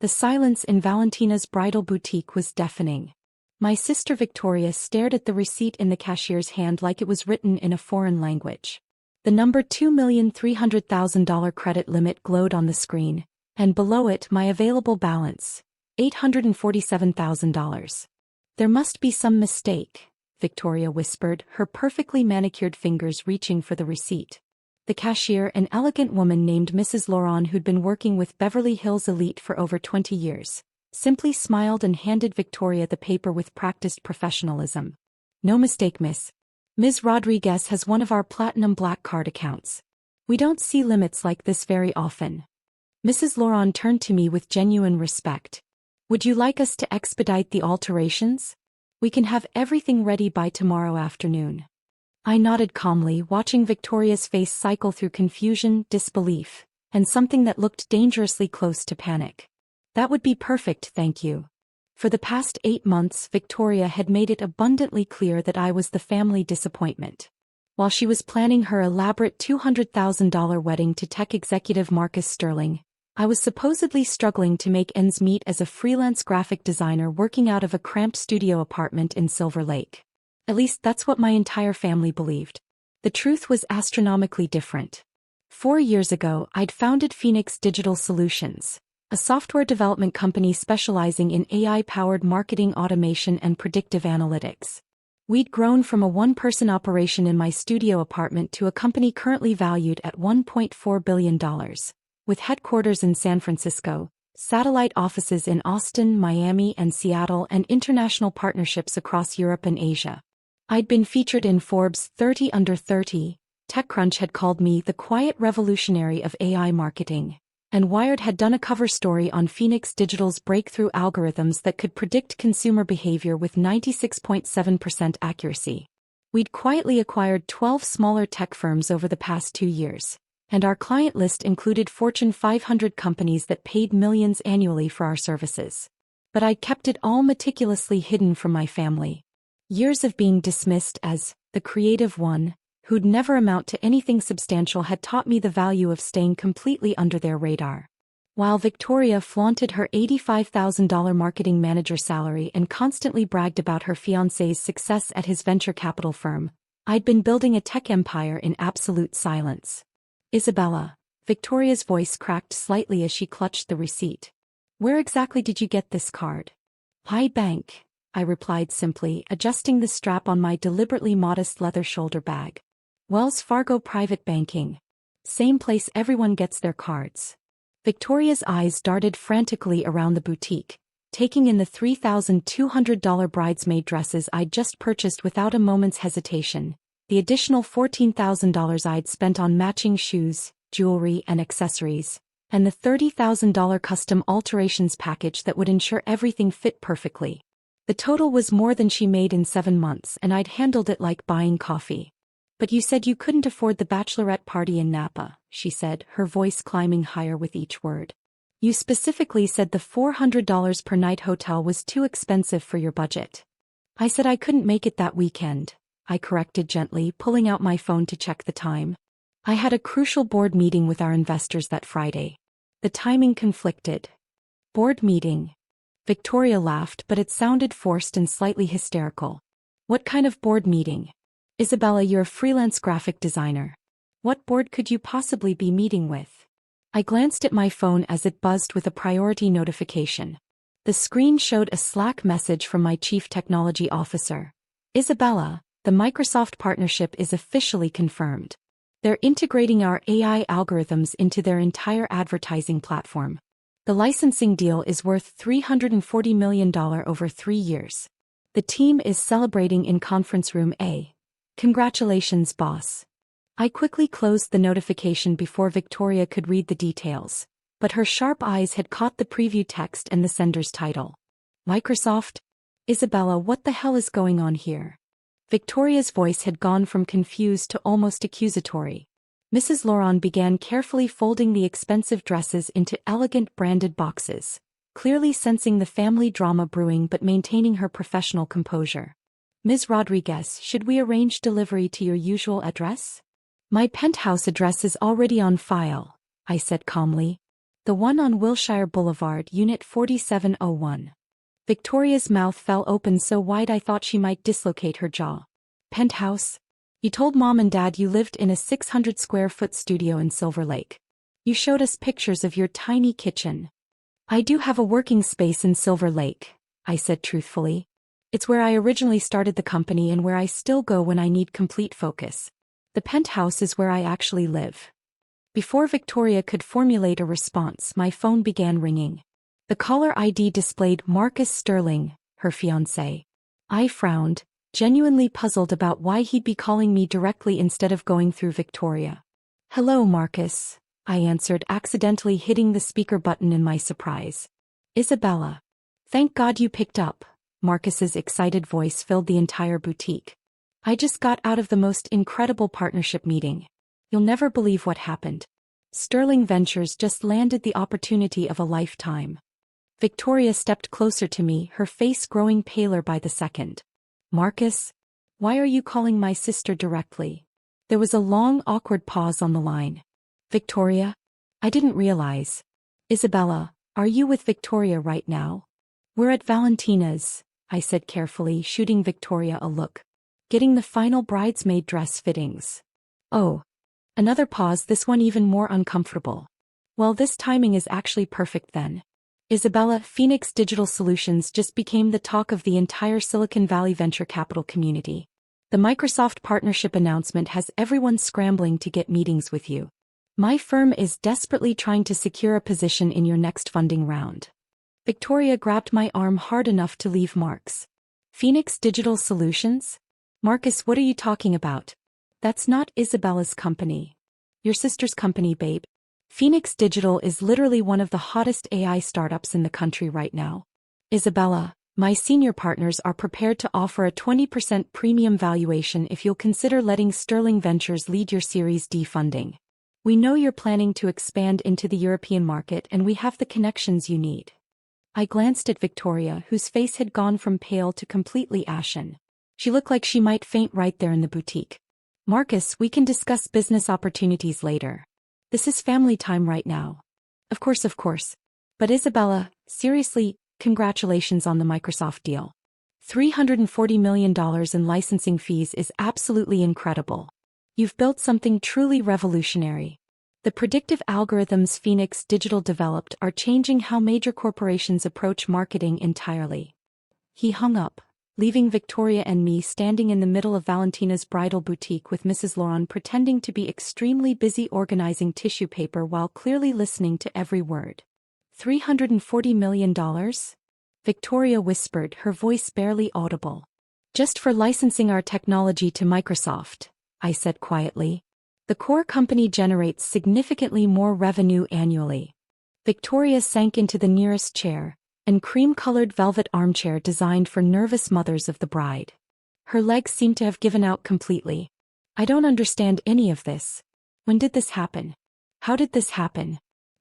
The silence in Valentina's bridal boutique was deafening. My sister Victoria stared at the receipt in the cashier's hand like it was written in a foreign language. The number $2,300,000 credit limit glowed on the screen, and below it my available balance, $847,000. There must be some mistake, Victoria whispered, her perfectly manicured fingers reaching for the receipt. The cashier, an elegant woman named Mrs. Laurent who'd been working with Beverly Hills elite for over 20 years, simply smiled and handed Victoria the paper with practiced professionalism. No mistake, miss. Ms. Rodriguez has one of our platinum black card accounts. We don't see limits like this very often. Mrs. Laurent turned to me with genuine respect. Would you like us to expedite the alterations? We can have everything ready by tomorrow afternoon. I nodded calmly, watching Victoria's face cycle through confusion, disbelief, and something that looked dangerously close to panic. That would be perfect, thank you. For the past 8 months, Victoria had made it abundantly clear that I was the family disappointment. While she was planning her elaborate $200,000 wedding to tech executive Marcus Sterling, I was supposedly struggling to make ends meet as a freelance graphic designer working out of a cramped studio apartment in Silver Lake. At least that's what my entire family believed. The truth was astronomically different. 4 years ago, I'd founded Phoenix Digital Solutions, a software development company specializing in AI-powered marketing automation and predictive analytics. We'd grown from a one-person operation in my studio apartment to a company currently valued at $1.4 billion, with headquarters in San Francisco, satellite offices in Austin, Miami, and Seattle, and international partnerships across Europe and Asia. I'd been featured in Forbes 30 Under 30, TechCrunch had called me the quiet revolutionary of AI marketing, and Wired had done a cover story on Phoenix Digital's breakthrough algorithms that could predict consumer behavior with 96.7% accuracy. We'd quietly acquired 12 smaller tech firms over the past 2 years, and our client list included Fortune 500 companies that paid millions annually for our services. But I'd kept it all meticulously hidden from my family. Years of being dismissed as the creative one, who'd never amount to anything substantial, had taught me the value of staying completely under their radar. While Victoria flaunted her $85,000 marketing manager salary and constantly bragged about her fiancé's success at his venture capital firm, I'd been building a tech empire in absolute silence. Isabella, Victoria's voice cracked slightly as she clutched the receipt. Where exactly did you get this card? High Bank, I replied simply, adjusting the strap on my deliberately modest leather shoulder bag. Wells Fargo Private Banking. Same place everyone gets their cards. Victoria's eyes darted frantically around the boutique, taking in the $3,200 bridesmaid dresses I'd just purchased without a moment's hesitation, the additional $14,000 I'd spent on matching shoes, jewelry, and accessories, and the $30,000 custom alterations package that would ensure everything fit perfectly. The total was more than she made in 7 months, and I'd handled it like buying coffee. But you said you couldn't afford the bachelorette party in Napa, she said, her voice climbing higher with each word. You specifically said the $400 per night hotel was too expensive for your budget. I said I couldn't make it that weekend, I corrected gently, pulling out my phone to check the time. I had a crucial board meeting with our investors that Friday. The timing conflicted. Board meeting. Victoria laughed, but it sounded forced and slightly hysterical. What kind of board meeting? Isabella, you're a freelance graphic designer. What board could you possibly be meeting with? I glanced at my phone as it buzzed with a priority notification. The screen showed a Slack message from my chief technology officer. Isabella, the Microsoft partnership is officially confirmed. They're integrating our AI algorithms into their entire advertising platform. The licensing deal is worth $340 million over 3 years. The team is celebrating in Conference Room A. Congratulations, boss. I quickly closed the notification before Victoria could read the details, but her sharp eyes had caught the preview text and the sender's title. Microsoft? Isabella, what the hell is going on here? Victoria's voice had gone from confused to almost accusatory. Mrs. Laurent began carefully folding the expensive dresses into elegant branded boxes, clearly sensing the family drama brewing but maintaining her professional composure. Ms. Rodriguez, should we arrange delivery to your usual address? My penthouse address is already on file, I said calmly. The one on Wilshire Boulevard, Unit 4701. Victoria's mouth fell open so wide I thought she might dislocate her jaw. Penthouse? You told Mom and Dad you lived in a 600-square-foot studio in Silver Lake. You showed us pictures of your tiny kitchen. I do have a working space in Silver Lake, I said truthfully. It's where I originally started the company and where I still go when I need complete focus. The penthouse is where I actually live. Before Victoria could formulate a response, my phone began ringing. The caller ID displayed Marcus Sterling, her fiancé. I frowned, genuinely puzzled about why he'd be calling me directly instead of going through Victoria. Hello, Marcus, I answered, accidentally hitting the speaker button in my surprise. Isabella. Thank God you picked up. Marcus's excited voice filled the entire boutique. I just got out of the most incredible partnership meeting. You'll never believe what happened. Sterling Ventures just landed the opportunity of a lifetime. Victoria stepped closer to me, her face growing paler by the second. Marcus? Why are you calling my sister directly? There was a long, awkward pause on the line. Victoria? I didn't realize. Isabella, are you with Victoria right now? We're at Valentina's, I said carefully, shooting Victoria a look. Getting the final bridesmaid dress fittings. Oh. Another pause, this one even more uncomfortable. Well, this timing is actually perfect then. Isabella, Phoenix Digital Solutions just became the talk of the entire Silicon Valley venture capital community. The Microsoft partnership announcement has everyone scrambling to get meetings with you. My firm is desperately trying to secure a position in your next funding round. Victoria grabbed my arm hard enough to leave marks. Phoenix Digital Solutions? Marcus, what are you talking about? That's not Isabella's company. Your sister's company, babe. Phoenix Digital is literally one of the hottest AI startups in the country right now. Isabella, my senior partners are prepared to offer a 20% premium valuation if you'll consider letting Sterling Ventures lead your Series D funding. We know you're planning to expand into the European market and we have the connections you need. I glanced at Victoria, whose face had gone from pale to completely ashen. She looked like she might faint right there in the boutique. Marcus, we can discuss business opportunities later. This is family time right now. Of course. But Isabella, seriously, congratulations on the Microsoft deal. $340 million in licensing fees is absolutely incredible. You've built something truly revolutionary. The predictive algorithms Phoenix Digital developed are changing how major corporations approach marketing entirely. He hung up, leaving Victoria and me standing in the middle of Valentina's bridal boutique with Mrs. Laurent pretending to be extremely busy organizing tissue paper while clearly listening to every word. $340 million? Victoria whispered, her voice barely audible. Just for licensing our technology to Microsoft, I said quietly. The core company generates significantly more revenue annually. Victoria sank into the nearest chair, an cream-colored velvet armchair designed for nervous mothers of the bride. Her legs seemed to have given out completely. I don't understand any of this. When did this happen? How did this happen?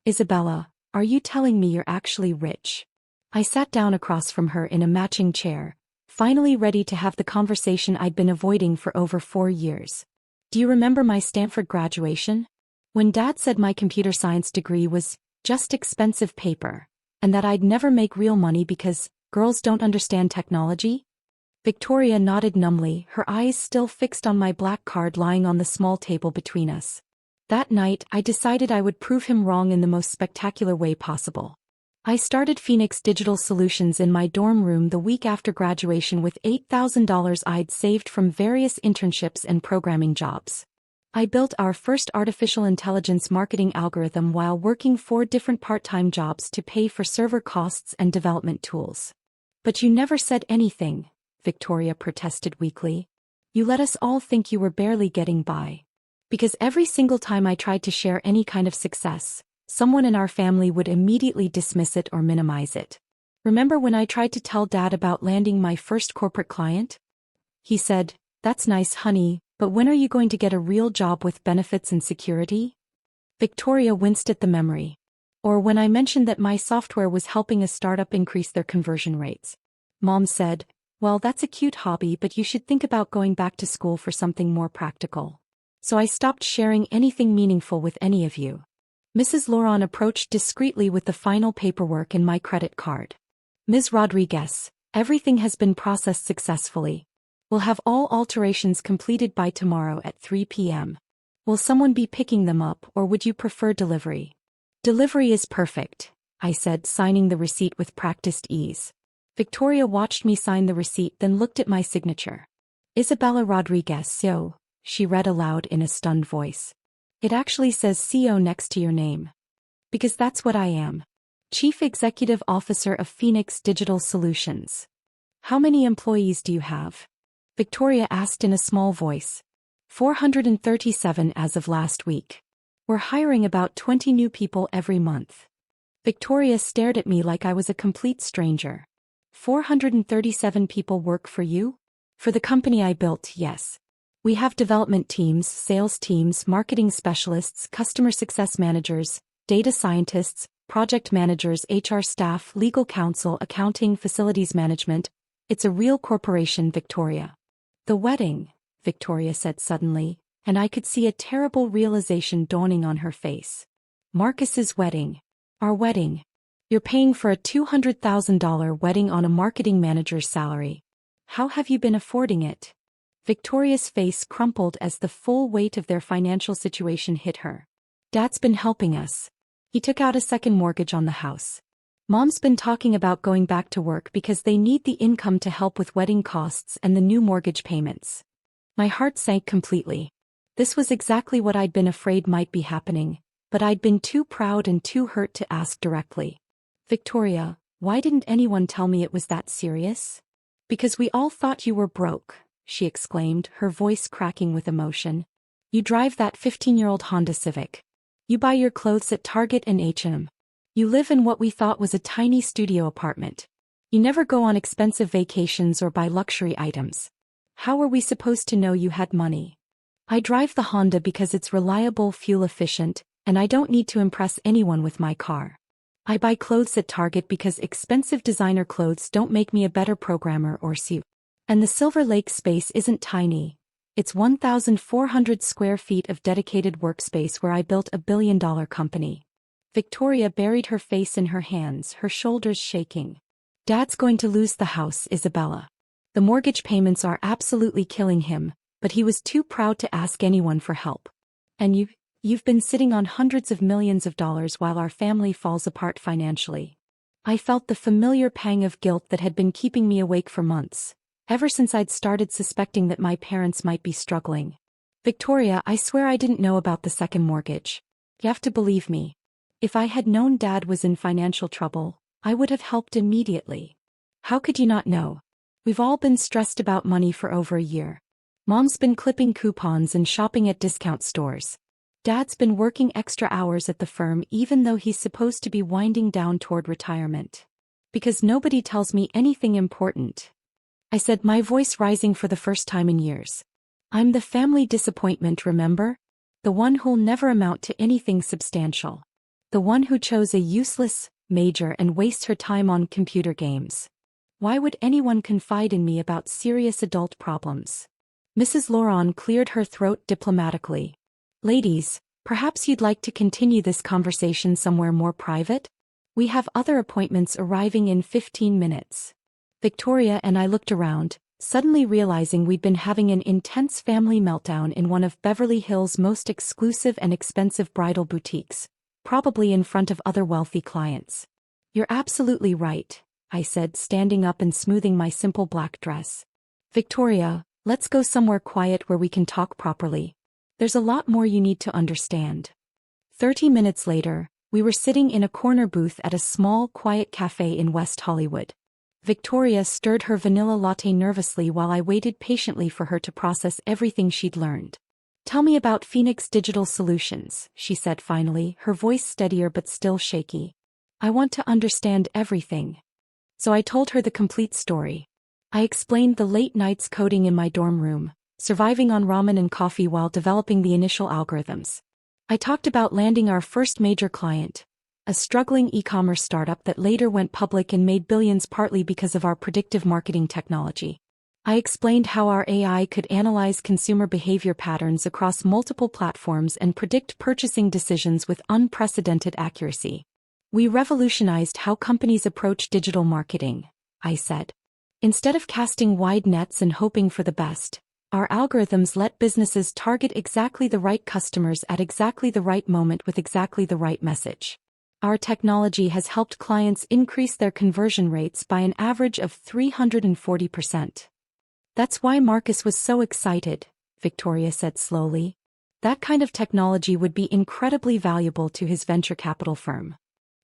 Isabella, are you telling me you're actually rich? I sat down across from her in a matching chair, finally ready to have the conversation I'd been avoiding for over 4 years. Do you remember my Stanford graduation? When Dad said my computer science degree was just expensive paper, and that I'd never make real money because girls don't understand technology? Victoria nodded numbly, her eyes still fixed on my black card lying on the small table between us. That night, I decided I would prove him wrong in the most spectacular way possible. I started Phoenix Digital Solutions in my dorm room the week after graduation with $8,000 I'd saved from various internships and programming jobs. I built our first artificial intelligence marketing algorithm while working 4 different part-time jobs to pay for server costs and development tools. But you never said anything, Victoria protested weakly. You let us all think you were barely getting by. Because every single time I tried to share any kind of success, someone in our family would immediately dismiss it or minimize it. Remember when I tried to tell Dad about landing my first corporate client? He said, "That's nice, honey, but when are you going to get a real job with benefits and security?" Victoria winced at the memory. Or when I mentioned that my software was helping a startup increase their conversion rates. Mom said, "Well, that's a cute hobby, but you should think about going back to school for something more practical." So I stopped sharing anything meaningful with any of you. Mrs. Laurent approached discreetly with the final paperwork and my credit card. Ms. Rodriguez, everything has been processed successfully. We'll have all alterations completed by tomorrow at 3 p.m. Will someone be picking them up, or would you prefer delivery? Delivery is perfect, I said, signing the receipt with practiced ease. Victoria watched me sign the receipt, then looked at my signature. Isabella Rodriguez, CO, she read aloud in a stunned voice. It actually says CO next to your name. Because that's what I am. Chief Executive Officer of Phoenix Digital Solutions. How many employees do you have? Victoria asked in a small voice. 437 as of last week. We're hiring about 20 new people every month. Victoria stared at me like I was a complete stranger. 437 people work for you? For the company I built, yes. We have development teams, sales teams, marketing specialists, customer success managers, data scientists, project managers, HR staff, legal counsel, accounting, facilities management. It's a real corporation, Victoria. The wedding, Victoria said suddenly, and I could see a terrible realization dawning on her face. Marcus's wedding. Our wedding. You're paying for a $200,000 wedding on a marketing manager's salary. How have you been affording it? Victoria's face crumpled as the full weight of their financial situation hit her. Dad's been helping us. He took out a second mortgage on the house. Mom's been talking about going back to work because they need the income to help with wedding costs and the new mortgage payments. My heart sank completely. This was exactly what I'd been afraid might be happening, but I'd been too proud and too hurt to ask directly. Victoria, why didn't anyone tell me it was that serious? Because we all thought you were broke, she exclaimed, her voice cracking with emotion. You drive that 15-year-old Honda Civic. You buy your clothes at Target and H&M. You live in what we thought was a tiny studio apartment. You never go on expensive vacations or buy luxury items. How were we supposed to know you had money? I drive the Honda because it's reliable, fuel efficient, and I don't need to impress anyone with my car. I buy clothes at Target because expensive designer clothes don't make me a better programmer or CEO. And the Silver Lake space isn't tiny. It's 1,400 square feet of dedicated workspace where I built a billion-dollar company. Victoria buried her face in her hands, her shoulders shaking. Dad's going to lose the house, Isabella. The mortgage payments are absolutely killing him, but he was too proud to ask anyone for help. And you've been sitting on hundreds of millions of dollars while our family falls apart financially. I felt the familiar pang of guilt that had been keeping me awake for months, ever since I'd started suspecting that my parents might be struggling. Victoria, I swear I didn't know about the second mortgage. You have to believe me. If I had known Dad was in financial trouble, I would have helped immediately. How could you not know? We've all been stressed about money for over a year. Mom's been clipping coupons and shopping at discount stores. Dad's been working extra hours at the firm even though he's supposed to be winding down toward retirement. Because nobody tells me anything important. I said, my voice rising for the first time in years. I'm the family disappointment, remember? The one who'll never amount to anything substantial. The one who chose a useless major and wastes her time on computer games. Why would anyone confide in me about serious adult problems? Mrs. Laurent cleared her throat diplomatically. Ladies, perhaps you'd like to continue this conversation somewhere more private? We have other appointments arriving in 15 minutes. Victoria and I looked around, suddenly realizing we'd been having an intense family meltdown in one of Beverly Hills' most exclusive and expensive bridal boutiques, probably in front of other wealthy clients. You're absolutely right, I said, standing up and smoothing my simple black dress. Victoria, let's go somewhere quiet where we can talk properly. There's a lot more you need to understand. 30 minutes later, we were sitting in a corner booth at a small, quiet cafe in West Hollywood. Victoria stirred her vanilla latte nervously while I waited patiently for her to process everything she'd learned. Tell me about Phoenix Digital Solutions, she said finally, her voice steadier but still shaky. I want to understand everything. So I told her the complete story. I explained the late nights coding in my dorm room, surviving on ramen and coffee while developing the initial algorithms. I talked about landing our first major client, a struggling e-commerce startup that later went public and made billions partly because of our predictive marketing technology. I explained how our AI could analyze consumer behavior patterns across multiple platforms and predict purchasing decisions with unprecedented accuracy. We revolutionized how companies approach digital marketing, I said. Instead of casting wide nets and hoping for the best, our algorithms let businesses target exactly the right customers at exactly the right moment with exactly the right message. Our technology has helped clients increase their conversion rates by an average of 340%. That's why Marcus was so excited, Victoria said slowly. That kind of technology would be incredibly valuable to his venture capital firm.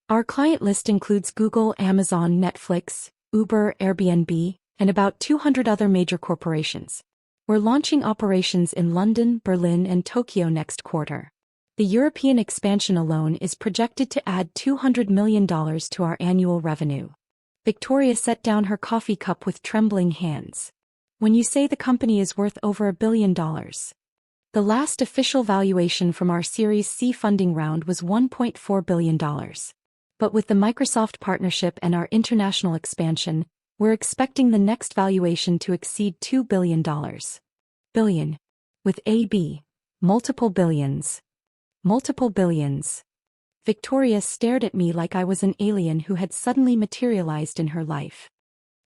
Our client list includes Google, Amazon, Netflix, Uber, Airbnb, and about 200 other major corporations. We're launching operations in London, Berlin, and Tokyo next quarter. The European expansion alone is projected to add $200 million to our annual revenue. Victoria set down her coffee cup with trembling hands. When you say the company is worth over $1 billion. The last official valuation from our Series C funding round was $1.4 billion. But with the Microsoft partnership and our international expansion, we're expecting the next valuation to exceed $2 billion. Billion. With AB. Multiple billions. Multiple billions. Victoria stared at me like I was an alien who had suddenly materialized in her life.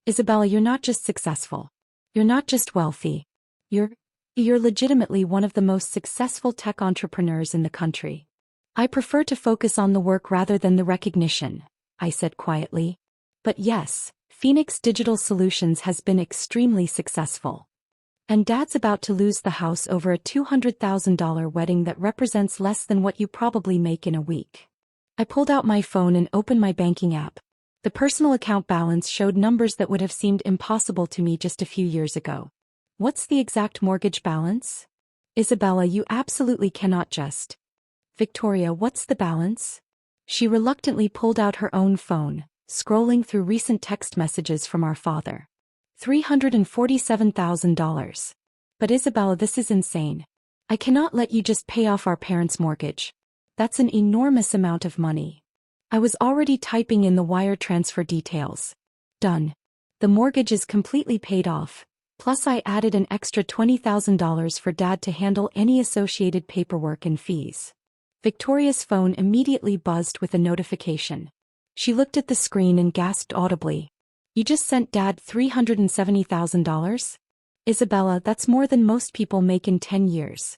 Isabella, you're not just successful. You're not just wealthy. You're legitimately one of the most successful tech entrepreneurs in the country. I prefer to focus on the work rather than the recognition, I said quietly. But yes, Phoenix Digital Solutions has been extremely successful. And Dad's about to lose the house over a $200,000 wedding that represents less than what you probably make in a week. I pulled out my phone and opened my banking app. The personal account balance showed numbers that would have seemed impossible to me just a few years ago. What's the exact mortgage balance? Isabella, you absolutely cannot just. Victoria, what's the balance? She reluctantly pulled out her own phone, scrolling through recent text messages from our father. $347,000. But Isabella, this is insane. I cannot let you just pay off our parents' mortgage. That's an enormous amount of money. I was already typing in the wire transfer details. Done. The mortgage is completely paid off, plus I added an extra $20,000 for Dad to handle any associated paperwork and fees. Victoria's phone immediately buzzed with a notification. She looked at the screen and gasped audibly. You just sent Dad $370,000? Isabella, that's more than most people make in 10 years.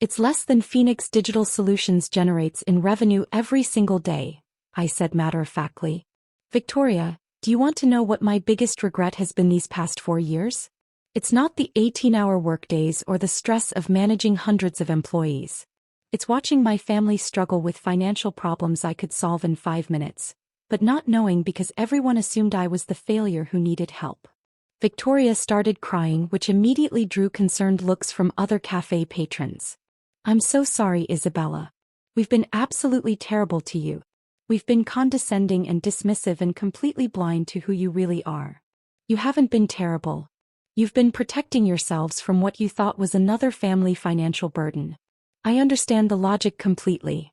It's less than Phoenix Digital Solutions generates in revenue every single day, I said matter-of-factly. Victoria, do you want to know what my biggest regret has been these past 4 years? It's not the 18-hour workdays or the stress of managing hundreds of employees. It's watching my family struggle with financial problems I could solve in 5 minutes, but not knowing because everyone assumed I was the failure who needed help. Victoria started crying, which immediately drew concerned looks from other cafe patrons. I'm so sorry, Isabella. We've been absolutely terrible to you. We've been condescending and dismissive and completely blind to who you really are. You haven't been terrible. You've been protecting yourselves from what you thought was another family financial burden. I understand the logic completely.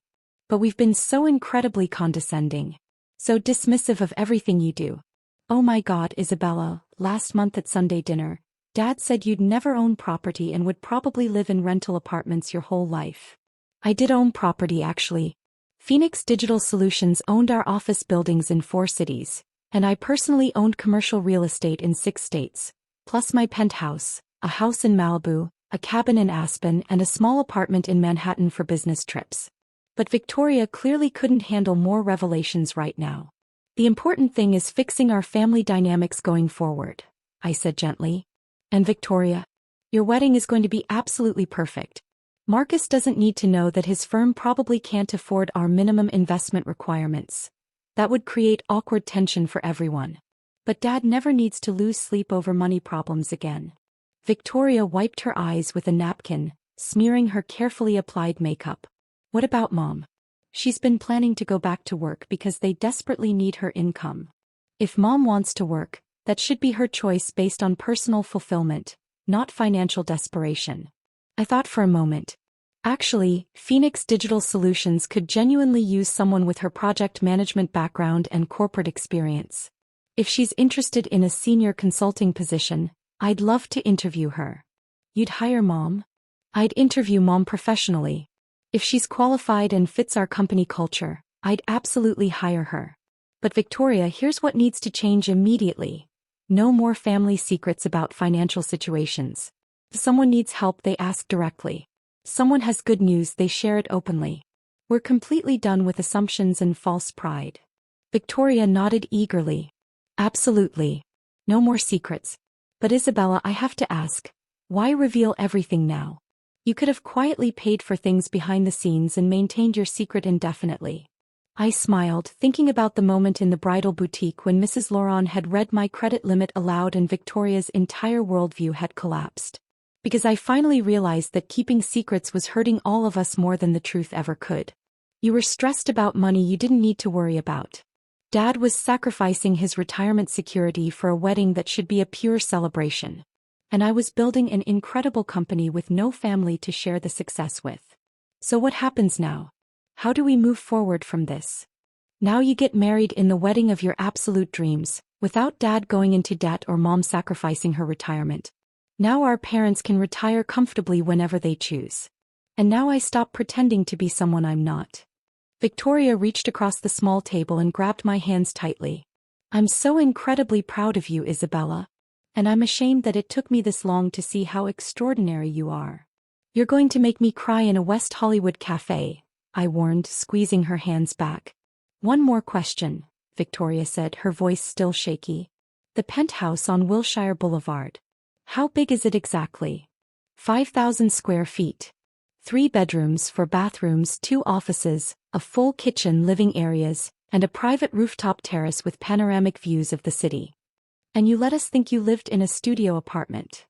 But we've been so incredibly condescending. So dismissive of everything you do. Oh my God, Isabella, last month at Sunday dinner, Dad said you'd never own property and would probably live in rental apartments your whole life. I did own property actually. Phoenix Digital Solutions owned our office buildings in 4 cities, and I personally owned commercial real estate in 6 states, plus my penthouse, a house in Malibu, a cabin in Aspen, and a small apartment in Manhattan for business trips. But Victoria clearly couldn't handle more revelations right now. The important thing is fixing our family dynamics going forward, I said gently. And Victoria, your wedding is going to be absolutely perfect. Marcus doesn't need to know that his firm probably can't afford our minimum investment requirements. That would create awkward tension for everyone. But Dad never needs to lose sleep over money problems again. Victoria wiped her eyes with a napkin, smearing her carefully applied makeup. What about Mom? She's been planning to go back to work because they desperately need her income. If Mom wants to work, that should be her choice based on personal fulfillment, not financial desperation. I thought for a moment. Actually, Phoenix Digital Solutions could genuinely use someone with her project management background and corporate experience. If she's interested in a senior consulting position, I'd love to interview her. You'd hire Mom? I'd interview Mom professionally. If she's qualified and fits our company culture, I'd absolutely hire her. But Victoria, here's what needs to change immediately. No more family secrets about financial situations. If someone needs help, they ask directly. Someone has good news, they share it openly. We're completely done with assumptions and false pride. Victoria nodded eagerly. Absolutely. No more secrets. But Isabella, I have to ask, why reveal everything now? You could have quietly paid for things behind the scenes and maintained your secret indefinitely. I smiled, thinking about the moment in the bridal boutique when Mrs. Laurent had read my credit limit aloud and Victoria's entire worldview had collapsed. Because I finally realized that keeping secrets was hurting all of us more than the truth ever could. You were stressed about money you didn't need to worry about. Dad was sacrificing his retirement security for a wedding that should be a pure celebration. And I was building an incredible company with no family to share the success with. So what happens now? How do we move forward from this? Now you get married in the wedding of your absolute dreams, without Dad going into debt or Mom sacrificing her retirement. Now our parents can retire comfortably whenever they choose. And now I stop pretending to be someone I'm not. Victoria reached across the small table and grabbed my hands tightly. I'm so incredibly proud of you, Isabella. And I'm ashamed that it took me this long to see how extraordinary you are. You're going to make me cry in a West Hollywood cafe, I warned, squeezing her hands back. One more question, Victoria said, her voice still shaky. The penthouse on Wilshire Boulevard. How big is it exactly? 5,000 square feet. 3 bedrooms, 4 bathrooms, 2 offices, a full kitchen, living areas, and a private rooftop terrace with panoramic views of the city. And you let us think you lived in a studio apartment.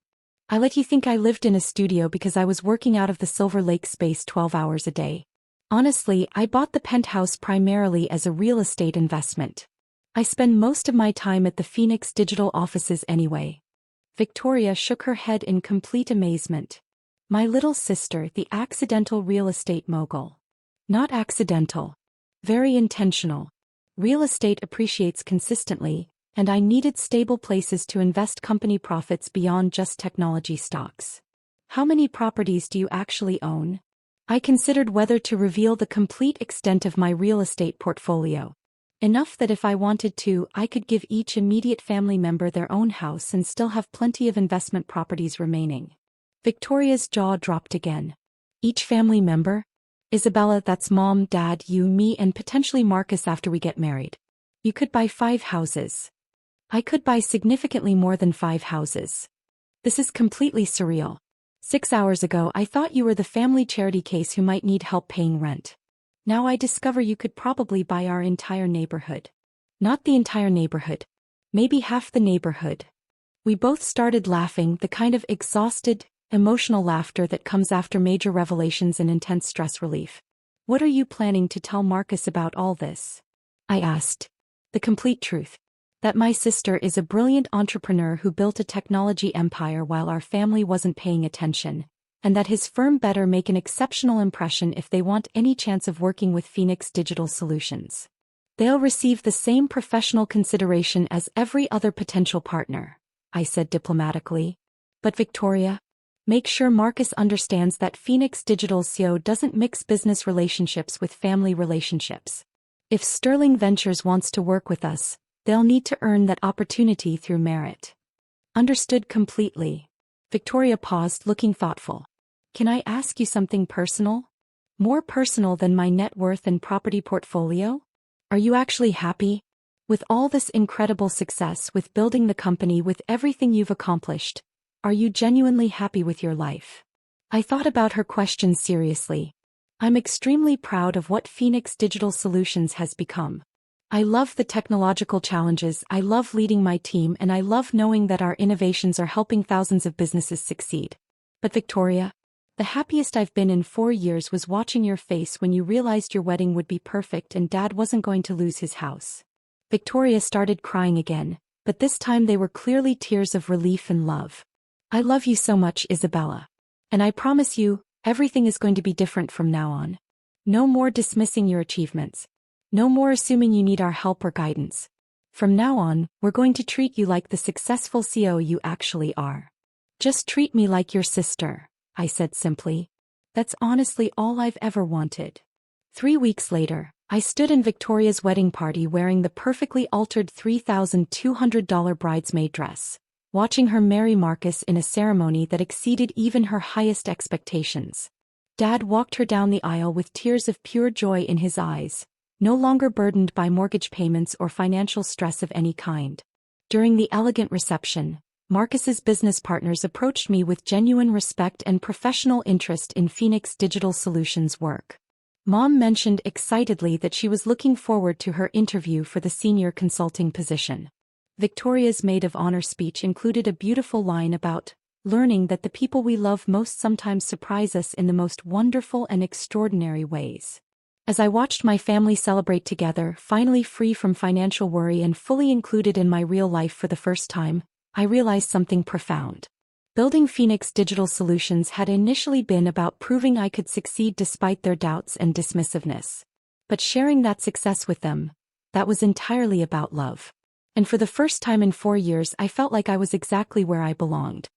I let you think I lived in a studio because I was working out of the Silver Lake space 12 hours a day. Honestly, I bought the penthouse primarily as a real estate investment. I spend most of my time at the Phoenix Digital offices anyway. Victoria shook her head in complete amazement. My little sister, the accidental real estate mogul. Not accidental. Very intentional. Real estate appreciates consistently, and I needed stable places to invest company profits beyond just technology stocks. How many properties do you actually own? I considered whether to reveal the complete extent of my real estate portfolio. Enough that if I wanted to, I could give each immediate family member their own house and still have plenty of investment properties remaining. Victoria's jaw dropped again. Each family member? Isabella, that's Mom, Dad, you, me, and potentially Marcus after we get married. You could buy 5 houses. I could buy significantly more than 5 houses. This is completely surreal. 6 hours ago I thought you were the family charity case who might need help paying rent. Now I discover you could probably buy our entire neighborhood. Not the entire neighborhood. Maybe half the neighborhood. We both started laughing, the kind of exhausted, emotional laughter that comes after major revelations and intense stress relief. What are you planning to tell Marcus about all this? I asked. The complete truth. That my sister is a brilliant entrepreneur who built a technology empire while our family wasn't paying attention, and that his firm better make an exceptional impression if they want any chance of working with Phoenix Digital Solutions. They'll receive the same professional consideration as every other potential partner, I said diplomatically. But Victoria, make sure Marcus understands that Phoenix Digital's CEO doesn't mix business relationships with family relationships. If Sterling Ventures wants to work with us, they'll need to earn that opportunity through merit. Understood completely. Victoria paused, looking thoughtful. Can I ask you something personal? More personal than my net worth and property portfolio? Are you actually happy? With all this incredible success, with building the company, with everything you've accomplished, are you genuinely happy with your life? I thought about her question seriously. I'm extremely proud of what Phoenix Digital Solutions has become. I love the technological challenges, I love leading my team, and I love knowing that our innovations are helping thousands of businesses succeed. But Victoria, the happiest I've been in 4 years was watching your face when you realized your wedding would be perfect and Dad wasn't going to lose his house. Victoria started crying again, but this time they were clearly tears of relief and love. I love you so much, Isabella. And I promise you, everything is going to be different from now on. No more dismissing your achievements. No more assuming you need our help or guidance. From now on, we're going to treat you like the successful CEO you actually are. Just treat me like your sister, I said simply. That's honestly all I've ever wanted. 3 weeks later, I stood in Victoria's wedding party wearing the perfectly altered $3,200 bridesmaid dress, watching her marry Marcus in a ceremony that exceeded even her highest expectations. Dad walked her down the aisle with tears of pure joy in his eyes, no longer burdened by mortgage payments or financial stress of any kind. During the elegant reception, Marcus's business partners approached me with genuine respect and professional interest in Phoenix Digital Solutions' work. Mom mentioned excitedly that she was looking forward to her interview for the senior consulting position. Victoria's maid of honor speech included a beautiful line about learning that the people we love most sometimes surprise us in the most wonderful and extraordinary ways. As I watched my family celebrate together, finally free from financial worry and fully included in my real life for the first time, I realized something profound. Building Phoenix Digital Solutions had initially been about proving I could succeed despite their doubts and dismissiveness. But sharing that success with them, that was entirely about love. And for the first time in 4 years, I felt like I was exactly where I belonged.